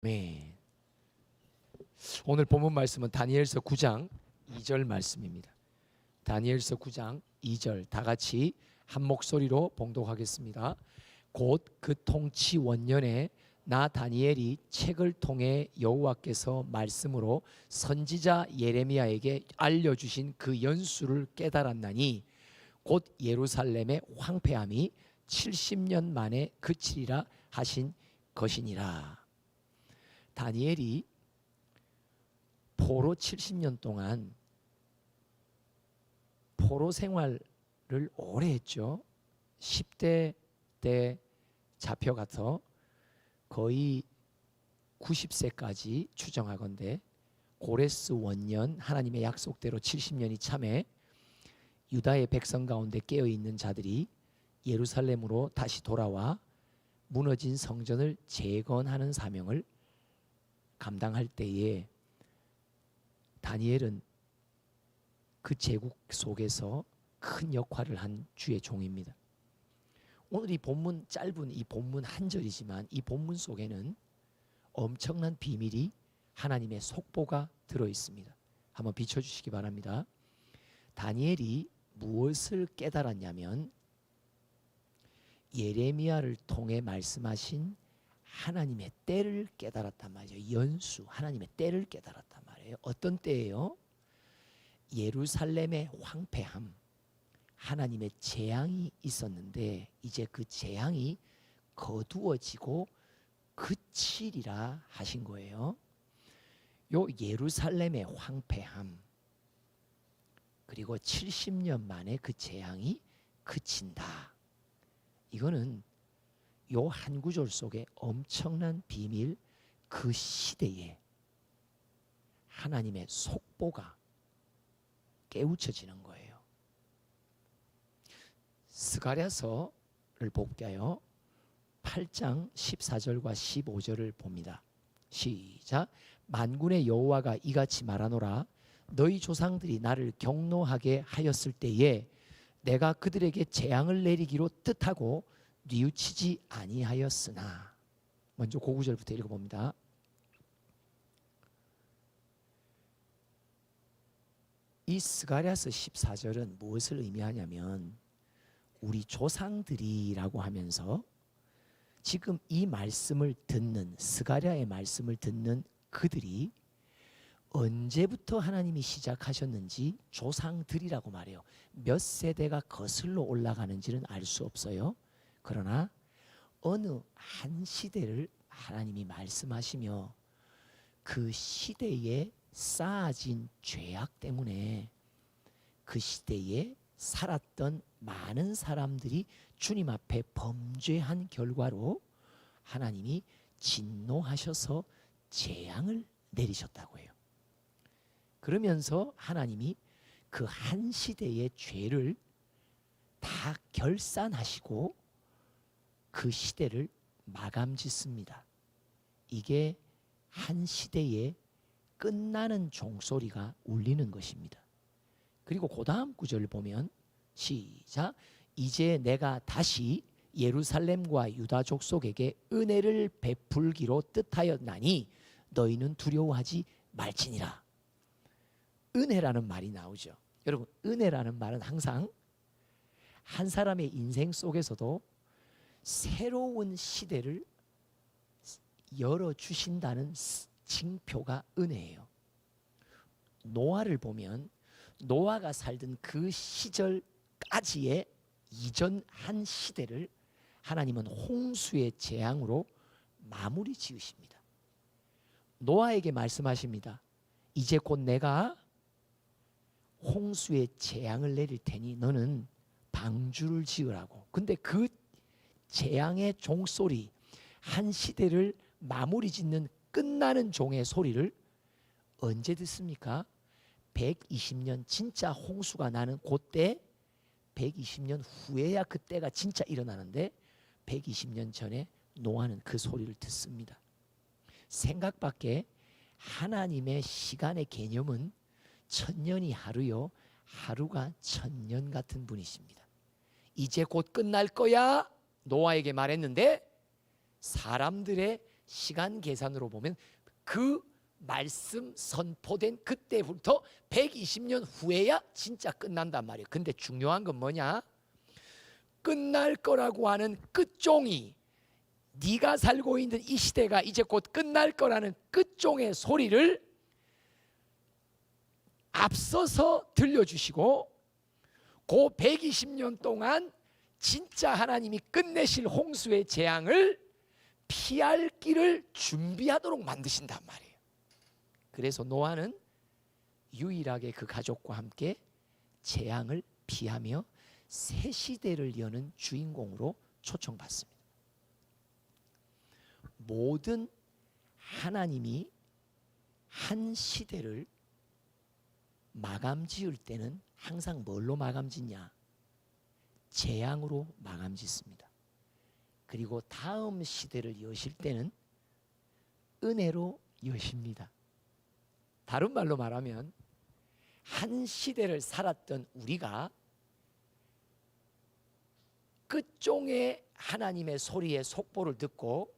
네. 오늘 본문 말씀은 다니엘서 9장 2절 말씀입니다. 다니엘서 9장 2절 다 같이 한 목소리로 봉독하겠습니다. 곧 그 통치 원년에 나 다니엘이 책을 통해 여호와께서 말씀으로 선지자 예레미야에게 알려주신 그 연수를 깨달았나니 곧 예루살렘의 황폐함이 70년 만에 그치리라 하신 것이니라. 다니엘이 포로 70년 동안 포로 생활을 오래 했죠. 10대 때 잡혀가서 거의 90세까지 추정하건대 고레스 원년 하나님의 약속대로 70년이 참에 유다의 백성 가운데 깨어있는 자들이 예루살렘으로 다시 돌아와 무너진 성전을 재건하는 사명을 감당할 때에 다니엘은 그 제국 속에서 큰 역할을 한 주의 종입니다. 오늘 이 본문 짧은 이 본문 한 절이지만 이 본문 속에는 엄청난 비밀이 하나님의 속보가 들어 있습니다. 한번 비춰주시기 바랍니다. 다니엘이 무엇을 깨달았냐면 예레미야를 통해 말씀하신 하나님의 때를 깨달았단 말이죠. 연수, 하나님의 때를 깨달았단 말이에요. 어떤 때예요? 예루살렘의 황폐함, 하나님의 재앙이 있었는데 이제 그 재앙이 거두어지고 그치리라 하신 거예요. 요 예루살렘의 황폐함 그리고 70년 만에 그 재앙이 그친다. 이거는 요 한 구절 속에 엄청난 비밀, 그 시대에 하나님의 속보가 깨우쳐지는 거예요. 스가랴서를 볼게요. 8장 14절과 15절을 봅니다. 시작. 만군의 여호와가 이같이 말하노라. 너희 조상들이 나를 경노하게 하였을 때에 내가 그들에게 재앙을 내리기로 뜻하고 뉘우치지 아니하였으나. 먼저 그 구절부터 읽어봅니다. 이 스가랴서 14절은 무엇을 의미하냐면 우리 조상들이라고 하면서 지금 이 말씀을 듣는 스가랴의 말씀을 듣는 그들이 언제부터 하나님이 시작하셨는지 조상들이라고 말해요. 몇 세대가 거슬러 올라가는지는 알 수 없어요. 그러나 어느 한 시대를 하나님이 말씀하시며 그 시대에 쌓아진 죄악 때문에 그 시대에 살았던 많은 사람들이 주님 앞에 범죄한 결과로 하나님이 진노하셔서 재앙을 내리셨다고 해요. 그러면서 하나님이 그 한 시대의 죄를 다 결산하시고 그 시대를 마감 짓습니다. 이게 한 시대의 끝나는 종소리가 울리는 것입니다. 그리고 그 다음 구절을 보면 시작. 이제 내가 다시 예루살렘과 유다 족속에게 은혜를 베풀기로 뜻하였나니 너희는 두려워하지 말지니라. 은혜라는 말이 나오죠. 여러분, 은혜라는 말은 항상 한 사람의 인생 속에서도 새로운 시대를 열어주신다는 징표가 은혜예요. 노아를 보면 노아가 살던 그 시절까지의 이전 한 시대를 하나님은 홍수의 재앙으로 마무리 지으십니다. 노아에게 말씀하십니다. 이제 곧 내가 홍수의 재앙을 내릴 테니 너는 방주를 지으라고. 근데 그 재앙의 종소리, 한 시대를 마무리 짓는 끝나는 종의 소리를 언제 듣습니까? 120년 진짜 홍수가 나는 그때 120년 후에야 그때가 진짜 일어나는데 120년 전에 노아는 그 소리를 듣습니다. 생각밖에 하나님의 시간의 개념은 1000년이 하루요, 하루가 1000년 같은 분이십니다. 이제 곧 끝날 거야 노아에게 말했는데 사람들의 시간 계산으로 보면 그 말씀 선포된 그때부터 120년 후에야 진짜 끝난단 말이에요. 근데 중요한 건 뭐냐? 끝날 거라고 하는 끝종이, 네가 살고 있는 이 시대가 이제 곧 끝날 거라는 끝종의 소리를 앞서서 들려주시고, 그 120년 동안 진짜 하나님이 끝내실 홍수의 재앙을 피할 길을 준비하도록 만드신단 말이에요. 그래서 노아는 유일하게 그 가족과 함께 재앙을 피하며 새 시대를 여는 주인공으로 초청받습니다. 모든 하나님이 한 시대를 마감 지을 때는 항상 뭘로 마감 짓냐? 재앙으로 마감 짓습니다. 그리고 다음 시대를 여실 때는 은혜로 여십니다. 다른 말로 말하면 한 시대를 살았던 우리가 끝종의 하나님의 소리의 속보를 듣고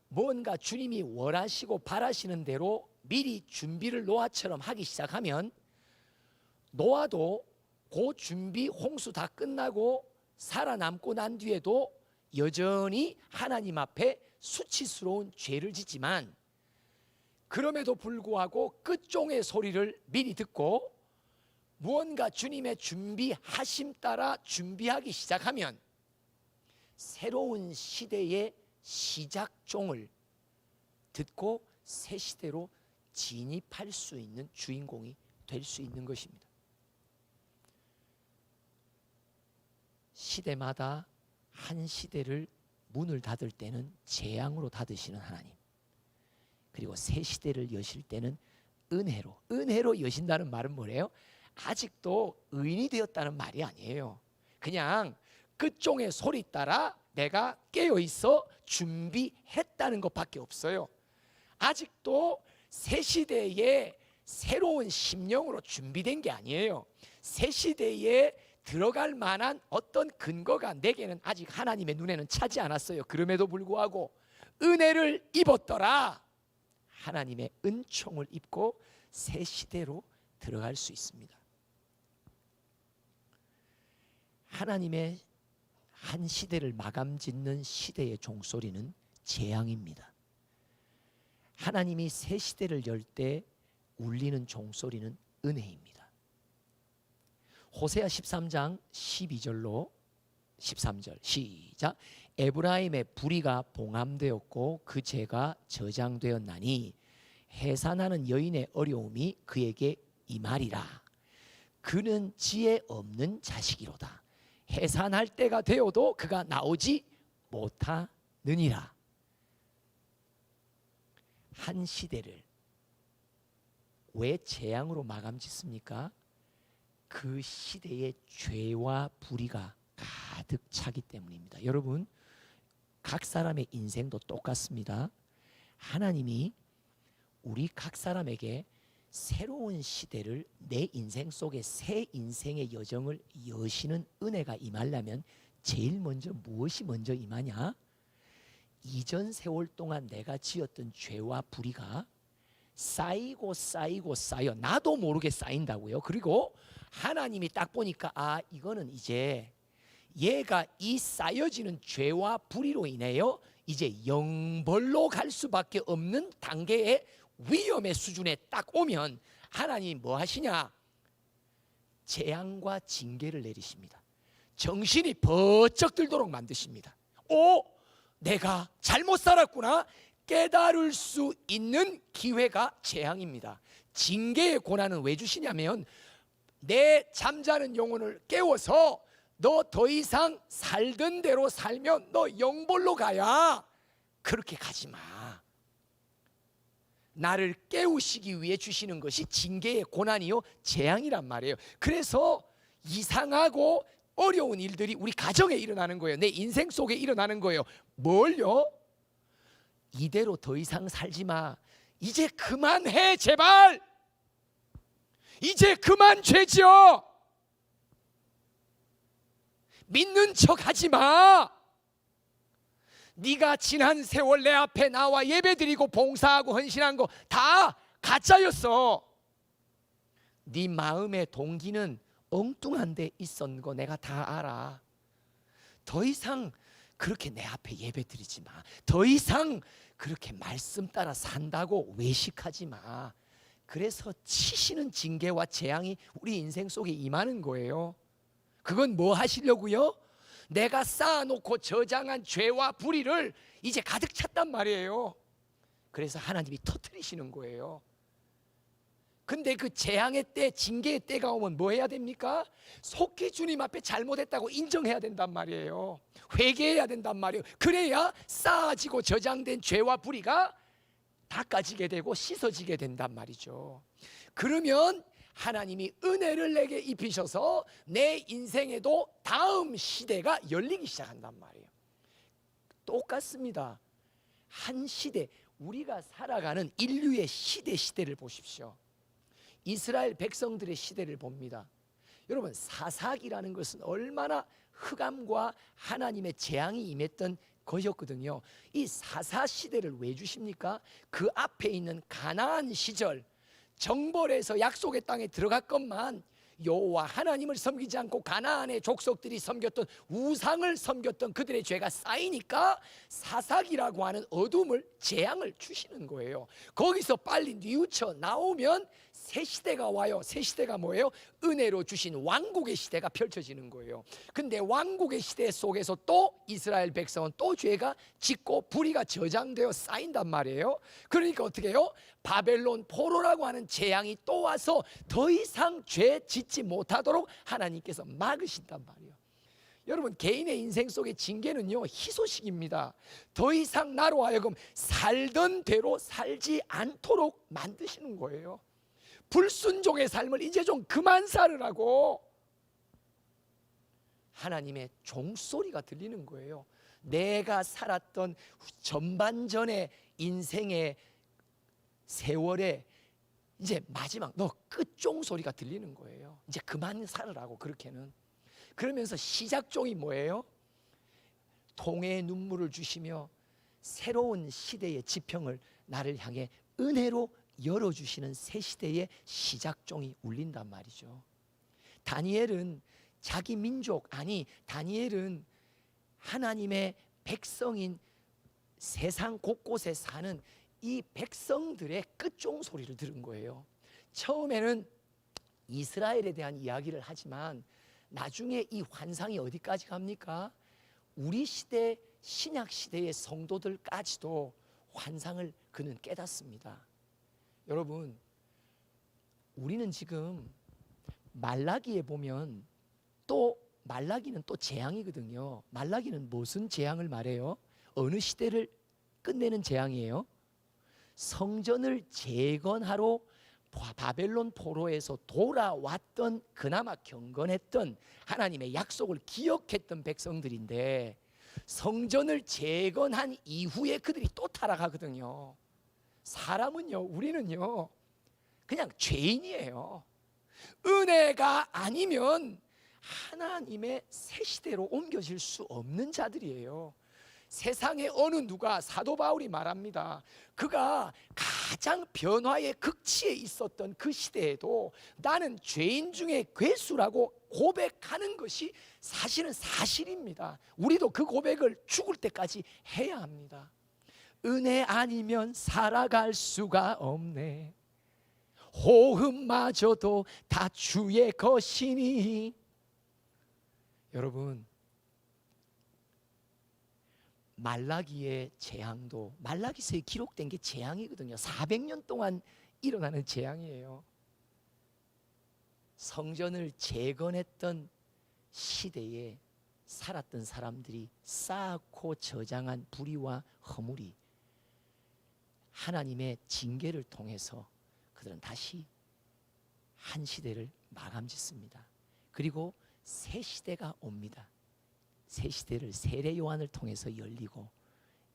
뭔가 주님이 원하시고 바라시는 대로 미리 준비를 노아처럼 하기 시작하면, 노아도 그 준비 홍수 다 끝나고 살아남고 난 뒤에도 여전히 하나님 앞에 수치스러운 죄를 짓지만, 그럼에도 불구하고 끝종의 소리를 미리 듣고 무언가 주님의 준비하심 따라 준비하기 시작하면 새로운 시대의 시작종을 듣고 새 시대로 진입할 수 있는 주인공이 될 수 있는 것입니다. 시대마다 한 시대를 문을 닫을 때는 재앙으로 닫으시는 하나님, 그리고 새 시대를 여실 때는 은혜로 여신다는 말은 뭐래요? 아직도 의인이 되었다는 말이 아니에요. 그냥 끝종의 소리 따라 내가 깨어있어 준비했다는 것밖에 없어요. 아직도 새 시대의 새로운 심령으로 준비된 게 아니에요. 새 시대에 들어갈 만한 어떤 근거가 내게는 아직 하나님의 눈에는 차지 않았어요. 그럼에도 불구하고 은혜를 입었더라, 하나님의 은총을 입고 새 시대로 들어갈 수 있습니다. 하나님의 한 시대를 마감 짓는 시대의 종소리는 재앙입니다. 하나님이 새 시대를 열 때 울리는 종소리는 은혜입니다. 호세아 13장 12절로 13절 시작. 에브라임의 불의가 봉함되었고 그 죄가 저장되었나니 해산하는 여인의 어려움이 그에게 임하리라. 그는 지혜 없는 자식이로다. 해산할 때가 되어도 그가 나오지 못하느니라. 한 시대를 왜 재앙으로 마감 짓습니까? 그 시대의 죄와 불의가 가득 차기 때문입니다. 여러분, 각 사람의 인생도 똑같습니다. 하나님이 우리 각 사람에게 새로운 시대를, 내 인생 속에 새 인생의 여정을 여시는 은혜가 임하려면 제일 먼저 무엇이 먼저 임하냐? 이전 세월 동안 내가 지었던 죄와 불의가 쌓이고 쌓여 나도 모르게 쌓인다고요. 그리고 하나님이 딱 보니까 이거는 이제 얘가 이 쌓여지는 죄와 불의로 인해요 이제 영벌로 갈 수밖에 없는 단계의 위험의 수준에 딱 오면 하나님이 뭐 하시냐? 재앙과 징계를 내리십니다. 정신이 번쩍 들도록 만드십니다. 내가 잘못 살았구나 깨달을 수 있는 기회가 재앙입니다. 징계의 고난은 왜 주시냐면 내 잠자는 영혼을 깨워서 너 더 이상 살던 대로 살면 너 영벌로 가야. 그렇게 가지 마. 나를 깨우시기 위해 주시는 것이 징계의 고난이요 재앙이란 말이에요. 그래서 이상하고 어려운 일들이 우리 가정에 일어나는 거예요. 내 인생 속에 일어나는 거예요. 뭘요? 이대로 더 이상 살지 마. 이제 그만해 제발. 이제 그만 죄 지어. 믿는 척 하지 마. 네가 지난 세월 내 앞에 나와 예배드리고 봉사하고 헌신한 거 다 가짜였어. 네 마음의 동기는 엉뚱한 데 있었는 거 내가 다 알아. 더 이상 그렇게 내 앞에 예배드리지 마. 더 이상 그렇게 말씀 따라 산다고 외식하지 마. 그래서 치시는 징계와 재앙이 우리 인생 속에 임하는 거예요. 그건 뭐 하시려고요? 내가 쌓아놓고 저장한 죄와 불의를 이제 가득 찼단 말이에요. 그래서 하나님이 터뜨리시는 거예요. 근데 그 재앙의 때, 징계의 때가 오면 뭐 해야 됩니까? 속히 주님 앞에 잘못했다고 인정해야 된단 말이에요. 회개해야 된단 말이에요. 그래야 쌓아지고 저장된 죄와 불의가 닦아지게 되고 씻어지게 된단 말이죠. 그러면 하나님이 은혜를 내게 입히셔서 내 인생에도 다음 시대가 열리기 시작한단 말이에요. 똑같습니다. 한 시대, 우리가 살아가는 인류의 시대를 보십시오. 이스라엘 백성들의 시대를 봅니다. 여러분, 사사기라는 것은 얼마나 흑암과 하나님의 재앙이 임했던 것이었거든요. 이 사사 시대를 왜 주십니까? 그 앞에 있는 가나안 시절, 정벌에서 약속의 땅에 들어갔건만 여호와 하나님을 섬기지 않고 가나안의 족속들이 섬겼던 우상을 섬겼던 그들의 죄가 쌓이니까 사사기라고 하는 어둠을, 재앙을 주시는 거예요. 거기서 빨리 뉘우쳐 나오면 새 시대가 와요. 새 시대가 뭐예요? 은혜로 주신 왕국의 시대가 펼쳐지는 거예요. 근데 왕국의 시대 속에서 또 이스라엘 백성은 또 죄가 짓고 불의가 저장되어 쌓인단 말이에요. 그러니까 어떻게 해요? 바벨론 포로라고 하는 재앙이 또 와서 더 이상 죄 짓지 못하도록 하나님께서 막으신단 말이에요. 여러분, 개인의 인생 속의 징계는요, 희소식입니다. 더 이상 나로 하여금 살던 대로 살지 않도록 만드시는 거예요. 불순종의 삶을 이제 좀 그만 살으라고 하나님의 종소리가 들리는 거예요. 내가 살았던 전반전의 인생의 세월에 이제 마지막 너 끝종 소리가 들리는 거예요. 이제 그만 살으라고. 그렇게는. 그러면서 시작종이 뭐예요? 통의 눈물을 주시며 새로운 시대의 지평을 나를 향해 은혜로 열어주시는 새 시대의 시작종이 울린단 말이죠. 다니엘은 자기 민족, 아니 다니엘은 하나님의 백성인 세상 곳곳에 사는 이 백성들의 끝종 소리를 들은 거예요. 처음에는 이스라엘에 대한 이야기를 하지만 나중에 이 환상이 어디까지 갑니까? 우리 시대, 신약 시대의 성도들까지도 환상을 그는 깨닫습니다. 여러분, 우리는 지금 말라기에 보면 또 말라기는 또 재앙이거든요. 말라기는 무슨 재앙을 말해요? 어느 시대를 끝내는 재앙이에요? 성전을 재건하러 바벨론 포로에서 돌아왔던, 그나마 경건했던 하나님의 약속을 기억했던 백성들인데 성전을 재건한 이후에 그들이 또 타락하거든요. 사람은요, 우리는요 그냥 죄인이에요. 은혜가 아니면 하나님의 새 시대로 옮겨질 수 없는 자들이에요. 세상에 어느 누가, 사도 바울이 말합니다. 그가 가장 변화의 극치에 있었던 그 시대에도 나는 죄인 중에 괴수라고 고백하는 것이 사실은 사실입니다. 우리도 그 고백을 죽을 때까지 해야 합니다. 은혜 아니면 살아갈 수가 없네. 호흡마저도 다 주의 것이니. 여러분, 말라기의 재앙도, 말라기서에 기록된 게 재앙이거든요. 400년 동안 일어나는 재앙이에요. 성전을 재건했던 시대에 살았던 사람들이 쌓고 저장한 불의와 허물이 하나님의 징계를 통해서 그들은 다시 한 시대를 마감짓습니다. 그리고 새 시대가 옵니다. 새 시대를 세례 요한을 통해서 열리고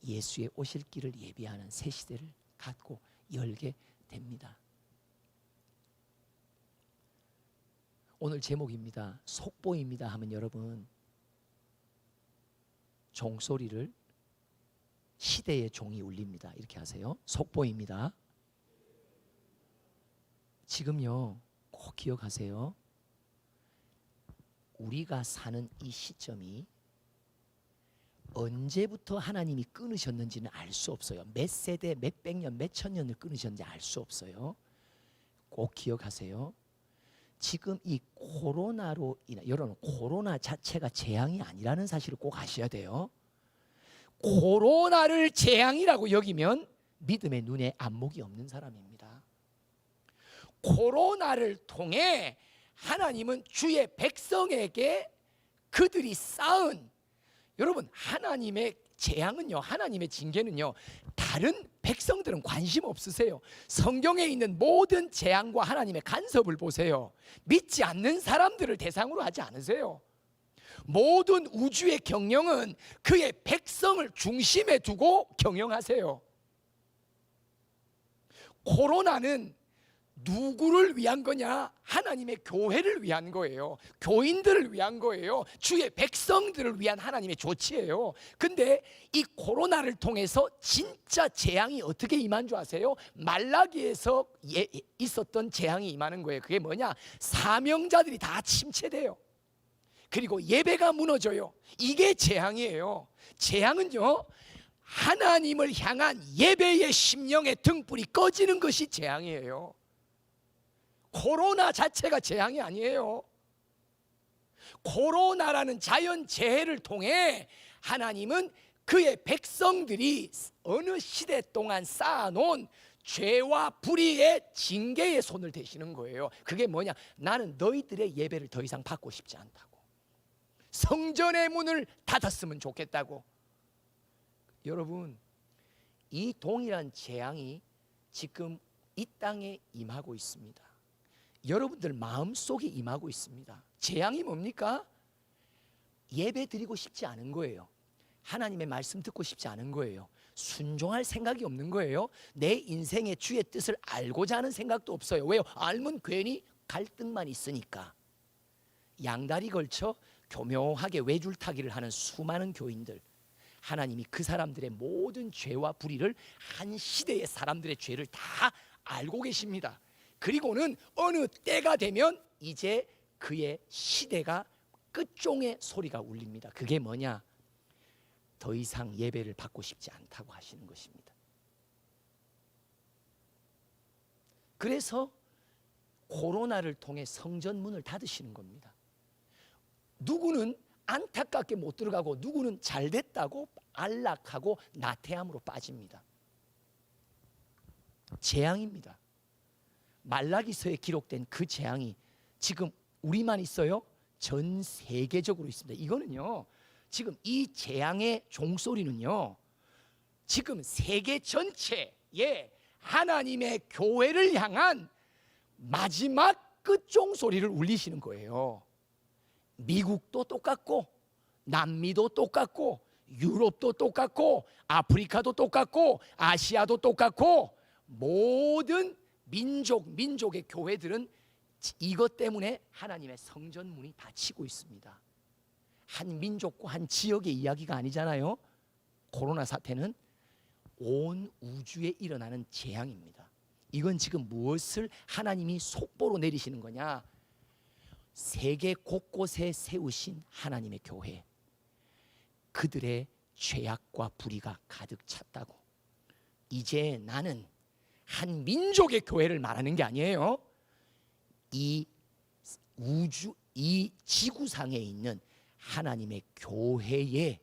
예수의 오실 길을 예비하는 새 시대를 갖고 열게 됩니다. 오늘 제목입니다. 속보입니다 하면 여러분, 종소리를 시대의 종이 울립니다. 이렇게 하세요. 속보입니다. 지금요, 꼭 기억하세요. 우리가 사는 이 시점이 언제부터 하나님이 끊으셨는지는 알 수 없어요. 몇 세대, 몇 백 년, 몇 천 년을 끊으셨는지 알 수 없어요. 꼭 기억하세요. 지금 이 코로나로 인한, 여러분 코로나 자체가 재앙이 아니라는 사실을 꼭 아셔야 돼요. 코로나를 재앙이라고 여기면 믿음의 눈에 안목이 없는 사람입니다. 코로나를 통해 하나님은 주의 백성에게 그들이 쌓은, 여러분 하나님의 재앙은요, 하나님의 징계는요, 다른 백성들은 관심 없으세요. 성경에 있는 모든 재앙과 하나님의 간섭을 보세요. 믿지 않는 사람들을 대상으로 하지 않으세요. 모든 우주의 경영은 그의 백성을 중심에 두고 경영하세요. 코로나는 누구를 위한 거냐? 하나님의 교회를 위한 거예요. 교인들을 위한 거예요. 주의 백성들을 위한 하나님의 조치예요. 근데 이 코로나를 통해서 진짜 재앙이 어떻게 임한 줄 아세요? 말라기에서 있었던 재앙이 임하는 거예요. 그게 뭐냐? 사명자들이 다 침체돼요. 그리고 예배가 무너져요. 이게 재앙이에요. 재앙은요, 하나님을 향한 예배의 심령의 등불이 꺼지는 것이 재앙이에요. 코로나 자체가 재앙이 아니에요. 코로나라는 자연재해를 통해 하나님은 그의 백성들이 어느 시대 동안 쌓아놓은 죄와 불의의 징계의 손을 대시는 거예요. 그게 뭐냐? 나는 너희들의 예배를 더 이상 받고 싶지 않다고. 성전의 문을 닫았으면 좋겠다고. 여러분, 이 동일한 재앙이 지금 이 땅에 임하고 있습니다. 여러분들 마음속에 임하고 있습니다. 재앙이 뭡니까? 예배 드리고 싶지 않은 거예요. 하나님의 말씀 듣고 싶지 않은 거예요. 순종할 생각이 없는 거예요. 내 인생의 주의 뜻을 알고자 하는 생각도 없어요. 왜요? 알면 괜히 갈등만 있으니까. 양다리 걸쳐 교묘하게 외줄타기를 하는 수많은 교인들, 하나님이 그 사람들의 모든 죄와 불의를, 한 시대의 사람들의 죄를 다 알고 계십니다. 그리고는 어느 때가 되면 이제 그의 시대가 끝종의 소리가 울립니다. 그게 뭐냐? 더 이상 예배를 받고 싶지 않다고 하시는 것입니다. 그래서 코로나를 통해 성전 문을 닫으시는 겁니다. 누구는 안타깝게 못 들어가고 누구는 잘 됐다고 안락하고 나태함으로 빠집니다. 재앙입니다. 말라기서에 기록된 그 재앙이 지금 우리만 있어요? 전 세계적으로 있습니다. 이거는요, 지금 이 재앙의 종소리는요, 지금 세계 전체에 하나님의 교회를 향한 마지막 끝종소리를 울리시는 거예요. 미국도 똑같고 남미도 똑같고 유럽도 똑같고 아프리카도 똑같고 아시아도 똑같고 모든 민족의 교회들은 이것 때문에 하나님의 성전 문이 닫히고 있습니다. 한 민족과 한 지역의 이야기가 아니잖아요. 코로나 사태는 온 우주에 일어나는 재앙입니다. 이건 지금 무엇을 하나님이 속보로 내리시는 거냐? 세계 곳곳에 세우신 하나님의 교회, 그들의 죄악과 불의가 가득 찼다고. 이제 나는 한 민족의 교회를 말하는 게 아니에요. 이 우주, 이 지구상에 있는 하나님의 교회의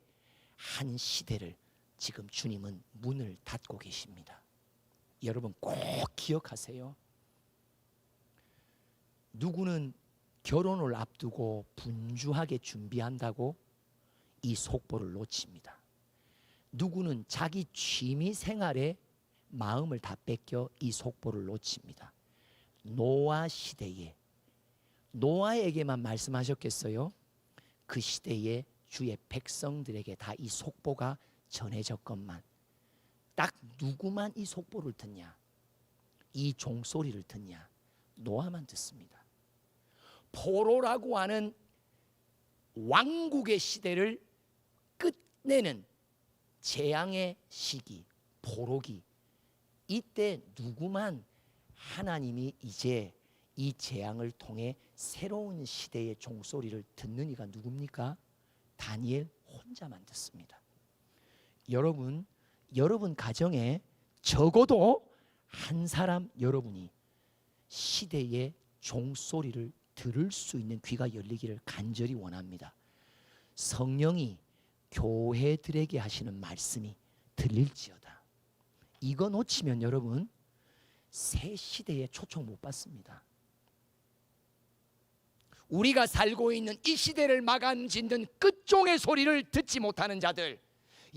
한 시대를 지금 주님은 문을 닫고 계십니다. 여러분 꼭 기억하세요. 누구는 결혼을 앞두고 분주하게 준비한다고 이 속보를 놓칩니다. 누구는 자기 취미 생활에 마음을 다 뺏겨 이 속보를 놓칩니다. 노아 시대에, 노아에게만 말씀하셨겠어요? 그 시대에 주의 백성들에게 다 이 속보가 전해졌건만 딱 누구만 이 속보를 듣냐? 이 종소리를 듣냐? 노아만 듣습니다. 포로라고 하는 왕국의 시대를 끝내는 재앙의 시기, 포로기, 이때 누구만 하나님이 이제 이 재앙을 통해 새로운 시대의 종소리를 듣는 이가 누굽니까? 다니엘 혼자만 듣습니다. 여러분 가정에 적어도 한 사람 여러분이 시대의 종소리를 들을 수 있는 귀가 열리기를 간절히 원합니다. 성령이 교회들에게 하시는 말씀이 들릴지어다. 이거 놓치면 여러분 새 시대에 초청 못 받습니다. 우리가 살고 있는 이 시대를 마감짓는 끝종의 소리를 듣지 못하는 자들,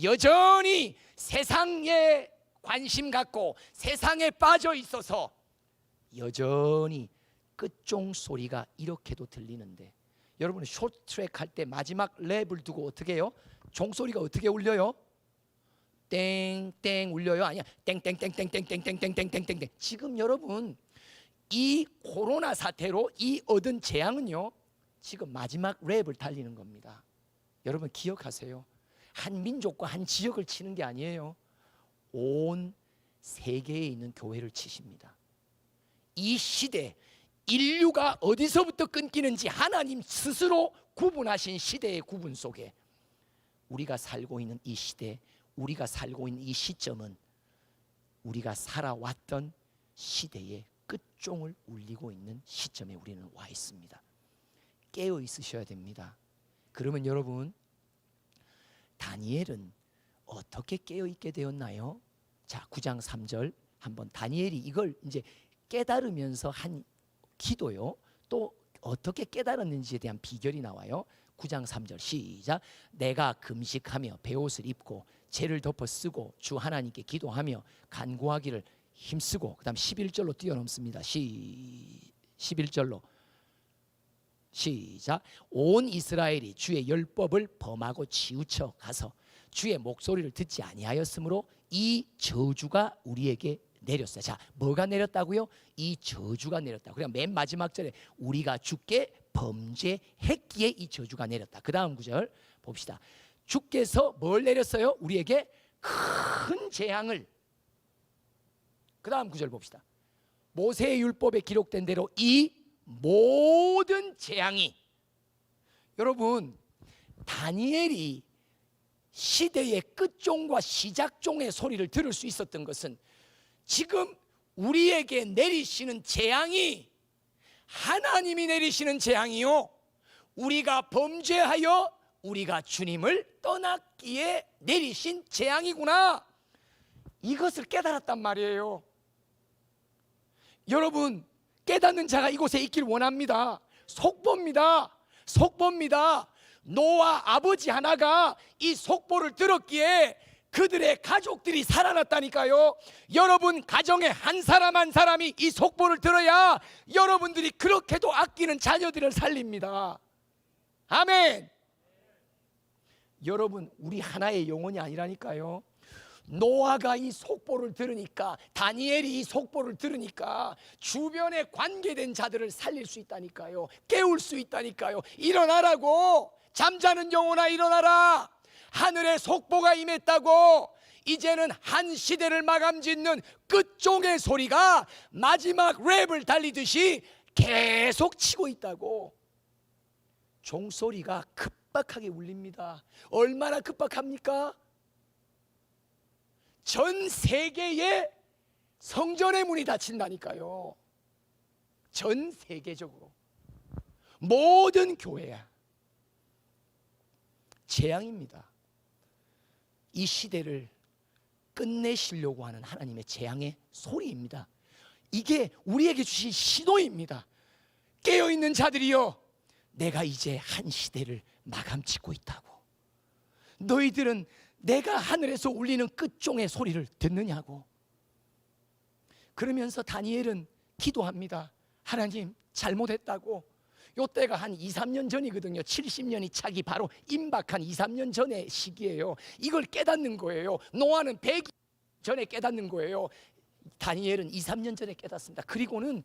여전히 세상에 관심 갖고 세상에 빠져 있어서 여전히 끝종 소리가 이렇게도 들리는데, 여러분 쇼트트랙 할 때 마지막 랩을 두고 어떻게 해요? 종소리가 어떻게 울려요? 땡땡 울려요? 아니야, 땡땡땡땡땡땡땡땡땡땡땡. 지금 여러분 이 코로나 사태로 이 얻은 재앙은요, 지금 마지막 랩을 달리는 겁니다. 여러분 기억하세요. 한 민족과 한 지역을 치는 게 아니에요. 온 세계에 있는 교회를 치십니다. 이 시대, 인류가 어디서부터 끊기는지 하나님 스스로 구분하신 시대의 구분 속에 우리가 살고 있는 이 시대, 우리가 살고 있는 이 시점은 우리가 살아왔던 시대의 끝종을 울리고 있는 시점에 우리는 와 있습니다. 깨어 있으셔야 됩니다. 그러면 여러분, 다니엘은 어떻게 깨어 있게 되었나요? 자, 9장 3절 한번 다니엘이 이걸 이제 깨달으면서 한 기도요. 또 어떻게 깨달았는지에 대한 비결이 나와요. 9장 3절 시작. 내가 금식하며 베옷을 입고 죄를 덮어 쓰고 주 하나님께 기도하며 간구하기를 힘쓰고, 그 다음 11절로 뛰어넘습니다. 11절로 시작. 온 이스라엘이 주의 율법을 범하고 치우쳐 가서 주의 목소리를 듣지 아니하였으므로 이 저주가 우리에게 내렸어요. 자, 뭐가 내렸다고요? 이 저주가 내렸다. 그냥 맨 마지막 절에 우리가 주께 범죄했기에 이 저주가 내렸다. 그 다음 구절 봅시다. 주께서 뭘 내렸어요? 우리에게 큰 재앙을. 그 다음 구절 봅시다. 모세의 율법에 기록된 대로 이 모든 재앙이, 여러분 다니엘이 시대의 끝종과 시작종의 소리를 들을 수 있었던 것은 지금 우리에게 내리시는 재앙이 하나님이 내리시는 재앙이요, 우리가 범죄하여 우리가 주님을 떠났기에 내리신 재앙이구나, 이것을 깨달았단 말이에요. 여러분 깨닫는 자가 이곳에 있길 원합니다. 속보입니다. 속보입니다. 노아 아버지 하나가 이 속보를 들었기에 그들의 가족들이 살아났다니까요. 여러분 가정에 한 사람 한 사람이 이 속보를 들어야 여러분들이 그렇게도 아끼는 자녀들을 살립니다. 아멘. 여러분 우리 하나의 영혼이 아니라니까요. 노아가 이 속보를 들으니까, 다니엘이 이 속보를 들으니까 주변에 관계된 자들을 살릴 수 있다니까요. 깨울 수 있다니까요. 일어나라고, 잠자는 영혼아 일어나라. 하늘의 속보가 임했다고. 이제는 한 시대를 마감짓는 끝종의 소리가 마지막 랩을 달리듯이 계속 치고 있다고. 종소리가 급박하게 울립니다. 얼마나 급박합니까? 전 세계에 성전의 문이 닫힌다니까요. 전 세계적으로 모든 교회야. 재앙입니다. 이 시대를 끝내시려고 하는 하나님의 재앙의 소리입니다. 이게 우리에게 주신 시도입니다. 깨어있는 자들이여, 내가 이제 한 시대를 마감짓고 있다고. 너희들은 내가 하늘에서 울리는 끝종의 소리를 듣느냐고. 그러면서 다니엘은 기도합니다. 하나님 잘못했다고. 요때가 한 2, 3년 전이거든요. 70년이 차기 바로 임박한 2, 3년 전의 시기예요. 이걸 깨닫는 거예요. 노아는 100년 전에 깨닫는 거예요. 다니엘은 2, 3년 전에 깨닫습니다. 그리고는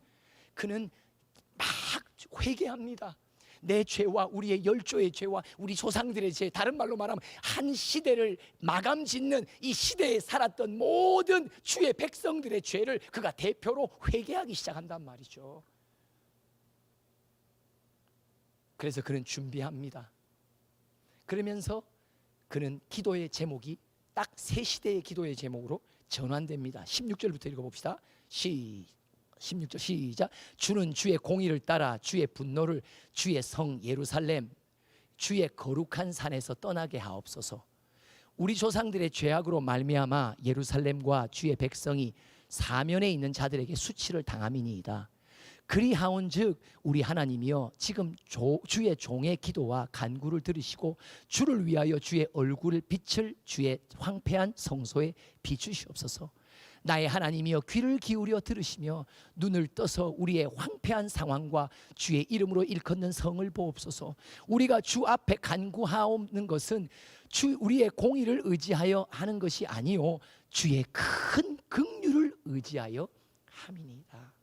그는 막 회개합니다. 내 죄와 우리의 열조의 죄와 우리 조상들의 죄, 다른 말로 말하면 한 시대를 마감 짓는 이 시대에 살았던 모든 주의 백성들의 죄를 그가 대표로 회개하기 시작한단 말이죠. 그래서 그는 준비합니다. 그러면서 그는 기도의 제목이 딱 새 시대의 기도의 제목으로 전환됩니다. 16절부터 읽어봅시다. 16절 시작. 주는 주의 공의를 따라 주의 분노를 주의 성 예루살렘 주의 거룩한 산에서 떠나게 하옵소서. 우리 조상들의 죄악으로 말미암아 예루살렘과 주의 백성이 사면에 있는 자들에게 수치를 당함이니이다. 그리하온즉 우리 하나님이여 지금 주의 종의 기도와 간구를 들으시고 주를 위하여 주의 얼굴을 빛을 주의 황폐한 성소에 비추시옵소서. 나의 하나님이여 귀를 기울여 들으시며 눈을 떠서 우리의 황폐한 상황과 주의 이름으로 일컫는 성을 보옵소서. 우리가 주 앞에 간구하옵는 것은 우리의 공의를 의지하여 하는 것이 아니요 주의 큰 긍휼을 의지하여 함이니이다.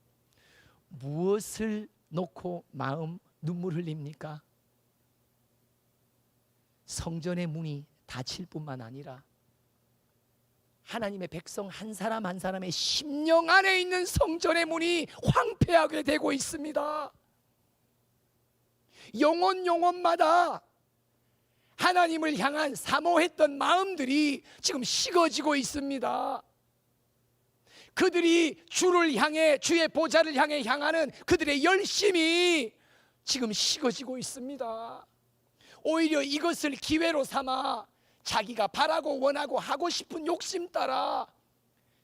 무엇을 놓고 마음 눈물 흘립니까? 성전의 문이 닫힐 뿐만 아니라 하나님의 백성 한 사람 한 사람의 심령 안에 있는 성전의 문이 황폐하게 되고 있습니다. 영혼마다 하나님을 향한 사모했던 마음들이 지금 식어지고 있습니다. 그들이 주를 향해 주의 보좌를 향하는 그들의 열심이 지금 식어지고 있습니다. 오히려 이것을 기회로 삼아 자기가 바라고 원하고 하고 싶은 욕심 따라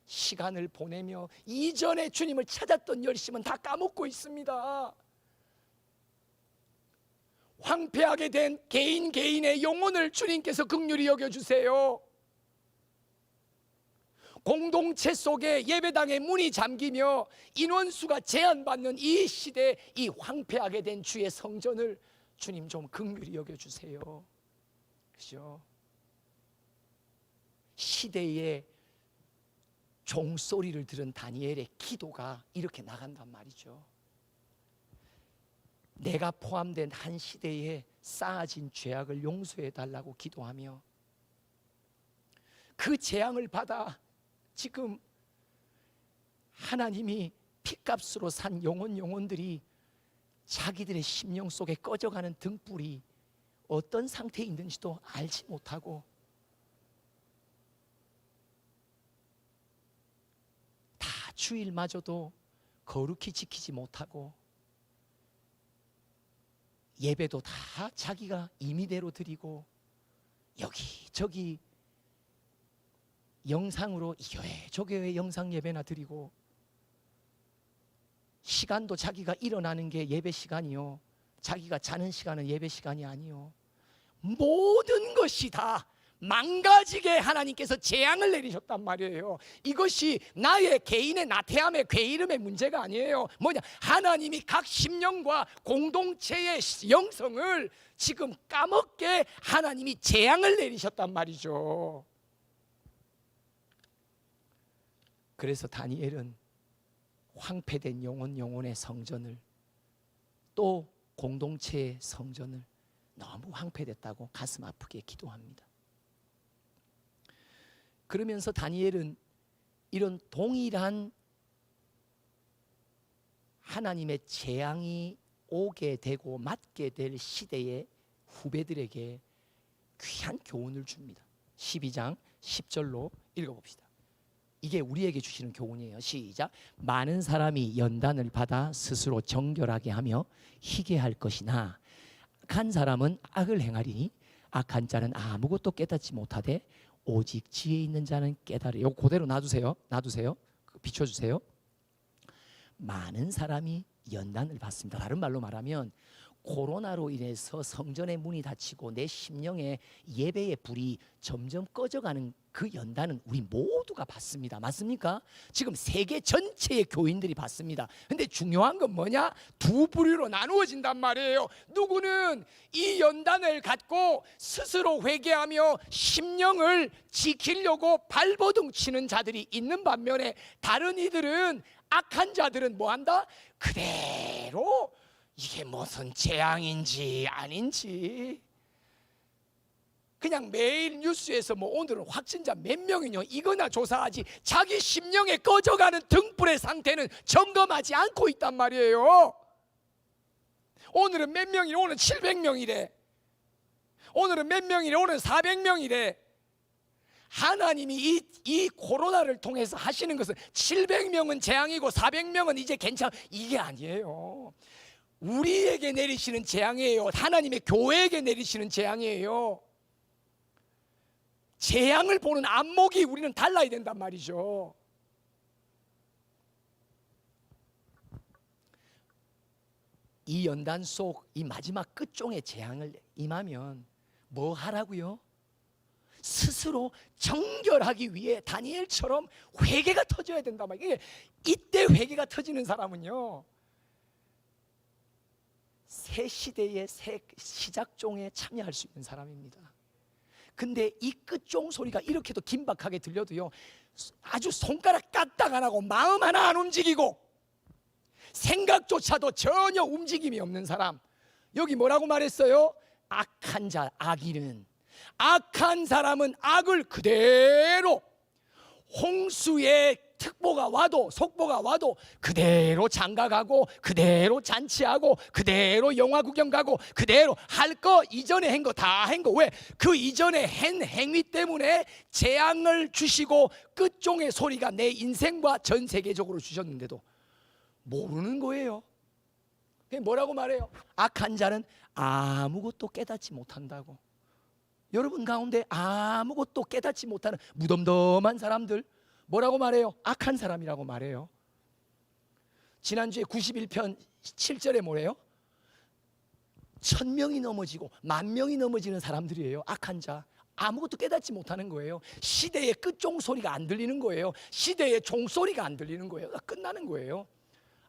시간을 보내며 이전에 주님을 찾았던 열심은 다 까먹고 있습니다. 황폐하게 된 개인의 영혼을 주님께서 긍휼히 여겨주세요. 공동체 속에 예배당의 문이 잠기며 인원수가 제한받는 이 시대에 이 황폐하게 된 주의 성전을 주님 좀 긍휼히 여겨주세요. 그죠? 시대의 종소리를 들은 다니엘의 기도가 이렇게 나간단 말이죠. 내가 포함된 한 시대에 쌓아진 죄악을 용서해 달라고 기도하며 그 재앙을 받아 지금 하나님이 핏값으로 산 영혼들이 자기들의 심령 속에 꺼져가는 등불이 어떤 상태에 있는지도 알지 못하고 다 주일마저도 거룩히 지키지 못하고 예배도 다 자기가 임의대로 드리고 여기저기 영상으로 이 교회 저 교회 영상 예배나 드리고 시간도 자기가 일어나는 게 예배 시간이요 자기가 자는 시간은 예배 시간이 아니요 모든 것이 다 망가지게 하나님께서 재앙을 내리셨단 말이에요. 이것이 나의 개인의 나태함의 괴이름의 문제가 아니에요. 뭐냐, 하나님이 각 심령과 공동체의 영성을 지금 까먹게 하나님이 재앙을 내리셨단 말이죠. 그래서 다니엘은 황폐된 영혼의 성전을 또 공동체의 성전을 너무 황폐됐다고 가슴 아프게 기도합니다. 그러면서 다니엘은 이런 동일한 하나님의 재앙이 오게 되고 맞게 될 시대의 후배들에게 귀한 교훈을 줍니다. 12장 10절로 읽어봅시다. 이게 우리에게 주시는 교훈이에요. 시작. 많은 사람이 연단을 받아 스스로 정결하게 하며 희게 할 것이나 악한 사람은 악을 행하리니 악한 자는 아무것도 깨닫지 못하되 오직 지혜 있는 자는 깨달으리. 이거 그대로 놔두세요. 비춰주세요. 많은 사람이 연단을 받습니다. 다른 말로 말하면 코로나로 인해서 성전의 문이 닫히고 내 심령의 예배의 불이 점점 꺼져가는 그 연단은 우리 모두가 받습니다. 맞습니까? 지금 세계 전체의 교인들이 받습니다. 근데 중요한 건 뭐냐? 두 부류로 나누어진단 말이에요. 누구는 이 연단을 갖고 스스로 회개하며 심령을 지키려고 발버둥 치는 자들이 있는 반면에 다른 이들은 악한 자들은 뭐한다? 그대로 이게 무슨 재앙인지 아닌지 그냥 매일 뉴스에서 뭐 오늘은 확진자 몇 명이냐 이거나 조사하지 자기 심령에 꺼져가는 등불의 상태는 점검하지 않고 있단 말이에요. 오늘은 몇 명이래? 오늘 700명이래. 오늘은 몇 명이래? 오늘 400명이래. 하나님이 이 코로나를 통해서 하시는 것은 700명은 재앙이고 400명은 이제 괜찮아 이게 아니에요. 우리에게 내리시는 재앙이에요. 하나님의 교회에게 내리시는 재앙이에요. 재앙을 보는 안목이 우리는 달라야 된단 말이죠. 이 연단 속 이 마지막 끝종의 재앙을 임하면 뭐 하라고요? 스스로 정결하기 위해 다니엘처럼 회개가 터져야 된단 말이에요. 이때 회개가 터지는 사람은요 새 시대의 새 시작종에 참여할 수 있는 사람입니다. 근데 이 끝종 소리가 이렇게도 긴박하게 들려도요 아주 손가락 까딱 안 하고 마음 하나 안 움직이고 생각조차도 전혀 움직임이 없는 사람, 여기 뭐라고 말했어요? 악한 자, 악인은 악한 사람은 악을 그대로 홍수의 특보가 와도 속보가 와도 그대로 장가가고 그대로 잔치하고 그대로 영화 구경 가고 그대로 할 거 이전에 한 거 다 한 거. 왜? 그 이전에 한 행위 때문에 재앙을 주시고 끝종의 소리가 내 인생과 전 세계적으로 주셨는데도 모르는 거예요. 뭐라고 말해요? 악한 자는 아무것도 깨닫지 못한다고. 여러분 가운데 아무것도 깨닫지 못하는 무덤덤한 사람들 뭐라고 말해요? 악한 사람이라고 말해요. 지난주에 91편 7절에 뭐래요? 1000명이 넘어지고 10,000명이 넘어지는 사람들이에요. 악한 자. 아무것도 깨닫지 못하는 거예요. 시대의 끝종 소리가 안 들리는 거예요. 시대의 종소리가 안 들리는 거예요. 끝나는 거예요.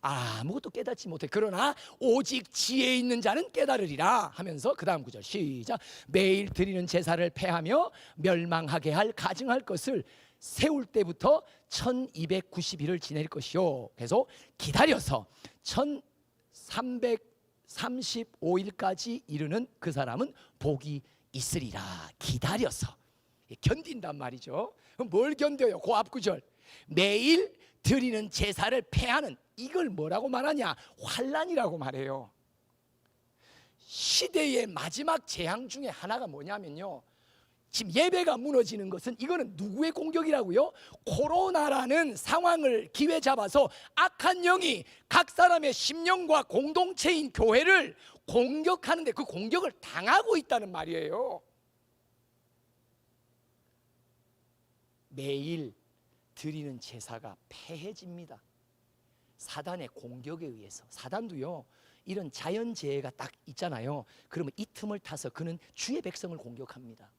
아무것도 깨닫지 못해. 그러나 오직 지혜 있는 자는 깨달으리라 하면서 그 다음 구절 시작. 매일 드리는 제사를 패하며 멸망하게 할 가증할 것을 세울 때부터 1290일을 지낼 것이요. 그래서 기다려서 1335일까지 이르는 그 사람은 복이 있으리라. 기다려서 견딘단 말이죠. 그럼 뭘 견뎌요? 그 앞구절 매일 드리는 제사를 패하는, 이걸 뭐라고 말하냐? 환난이라고 말해요. 시대의 마지막 재앙 중에 하나가 뭐냐면요, 지금 예배가 무너지는 것은 이거는 누구의 공격이라고요? 코로나라는 상황을 기회 잡아서 악한 영이 각 사람의 심령과 공동체인 교회를 공격하는데 그 공격을 당하고 있다는 말이에요. 매일 드리는 제사가 패해집니다. 사단의 공격에 의해서. 사단도요 이런 자연재해가 딱 있잖아요. 그러면 이 틈을 타서 그는 주의 백성을 공격합니다.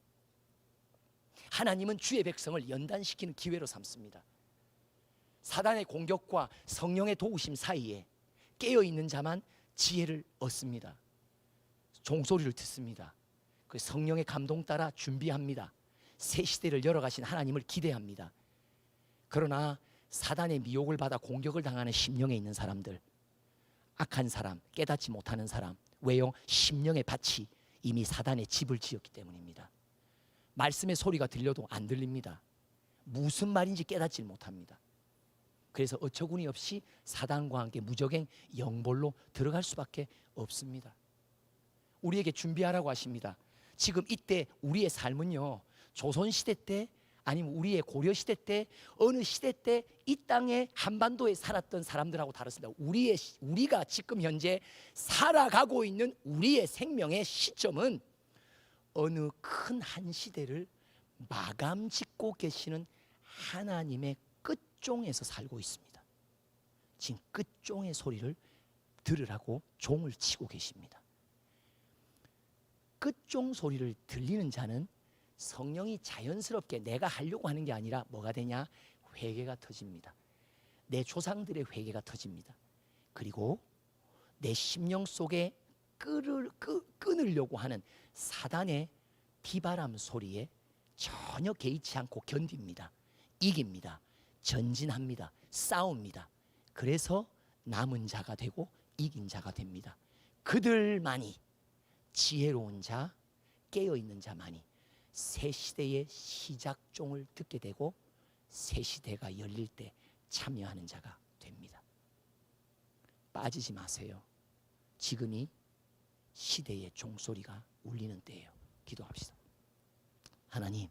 하나님은 주의 백성을 연단시키는 기회로 삼습니다. 사단의 공격과 성령의 도우심 사이에 깨어있는 자만 지혜를 얻습니다. 종소리를 듣습니다. 그 성령의 감동 따라 준비합니다. 새 시대를 열어가신 하나님을 기대합니다. 그러나 사단의 미혹을 받아 공격을 당하는 심령에 있는 사람들, 악한 사람, 깨닫지 못하는 사람, 왜요? 심령의 밭이 이미 사단의 집을 지었기 때문입니다. 말씀의 소리가 들려도 안 들립니다. 무슨 말인지 깨닫지 못합니다. 그래서 어처구니 없이 사단과 함께 무적행 영벌로 들어갈 수밖에 없습니다. 우리에게 준비하라고 하십니다. 지금 이때 우리의 삶은요, 조선시대 때 아니면 우리의 고려시대 때 어느 시대 때 이 땅에 한반도에 살았던 사람들하고 다릅니다. 우리가 지금 현재 살아가고 있는 우리의 생명의 시점은 어느 큰 한 시대를 마감 짓고 계시는 하나님의 끝종에서 살고 있습니다. 지금 끝종의 소리를 들으라고 종을 치고 계십니다. 끝종 소리를 들리는 자는 성령이 자연스럽게 내가 하려고 하는 게 아니라 뭐가 되냐? 회개가 터집니다. 내 조상들의 회개가 터집니다. 그리고 내 심령 속에 끊으려고 하는 사단의 비바람 소리에 전혀 개의치 않고 견딥니다. 이깁니다. 전진합니다. 싸웁니다. 그래서 남은 자가 되고 이긴 자가 됩니다. 그들만이, 지혜로운 자, 깨어있는 자만이 새 시대의 시작종을 듣게 되고 새 시대가 열릴 때 참여하는 자가 됩니다. 빠지지 마세요. 지금이 시대의 종소리가 울리는 때예요. 기도합시다. 하나님,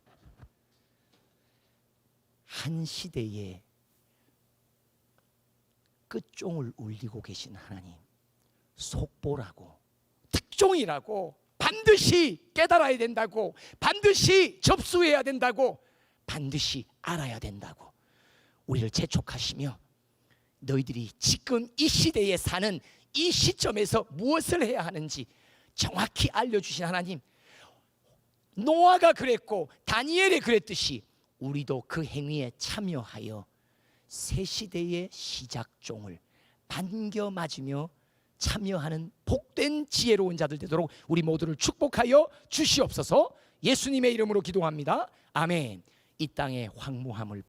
한 시대의 끝종을 울리고 계신 하나님, 속보라고, 특종이라고, 반드시 깨달아야 된다고, 반드시 접수해야 된다고, 반드시 알아야 된다고 우리를 재촉하시며, 너희들이 지금 이 시대에 사는 이 시점에서 무엇을 해야 하는지 정확히 알려주신 하나님, 노아가 그랬고 다니엘이 그랬듯이 우리도 그 행위에 참여하여 새 시대의 시작종을 반겨 맞으며 참여하는 복된 지혜로운 자들 되도록 우리 모두를 축복하여 주시옵소서. 예수님의 이름으로 기도합니다. 아멘. 이 땅의 황무함을